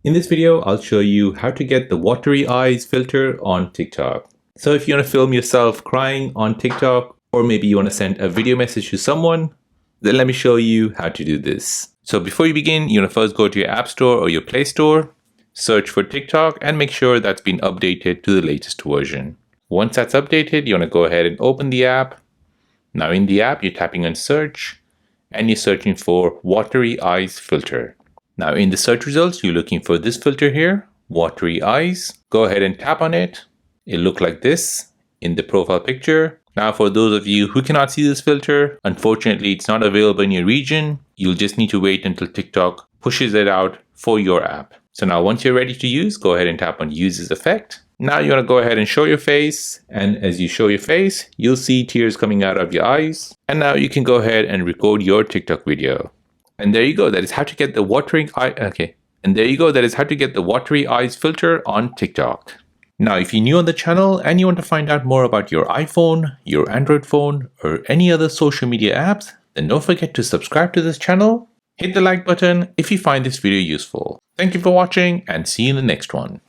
In this video, I'll show you how to get the watery eyes filter on TikTok. So if you want to film yourself crying on TikTok, or maybe you want to send a video message to someone, then let me show you how to do this. So before you begin, you want to first go to your App Store or your Play Store, search for TikTok and make sure that's been updated to the latest version. Once that's updated, you want to go ahead and open the app. Now in the app, you're tapping on search and you're searching for watery eyes filter. Now in the search results, you're looking for this filter here, watery eyes. Go ahead and tap on it. It'll look like this in the profile picture. Now for those of you who cannot see this filter, unfortunately it's not available in your region. You'll just need to wait until TikTok pushes it out for your app. So now once you're ready to use, go ahead and tap on use this effect. Now you want to go ahead and show your face, and as you show your face, you'll see tears coming out of your eyes. And now you can go ahead and record your TikTok video. And there you go. That is how to get the watery eyes filter on TikTok. Now, if you're new on the channel and you want to find out more about your iPhone, your Android phone, or any other social media apps, then don't forget to subscribe to this channel. Hit the like button if you find this video useful. Thank you for watching and see you in the next one.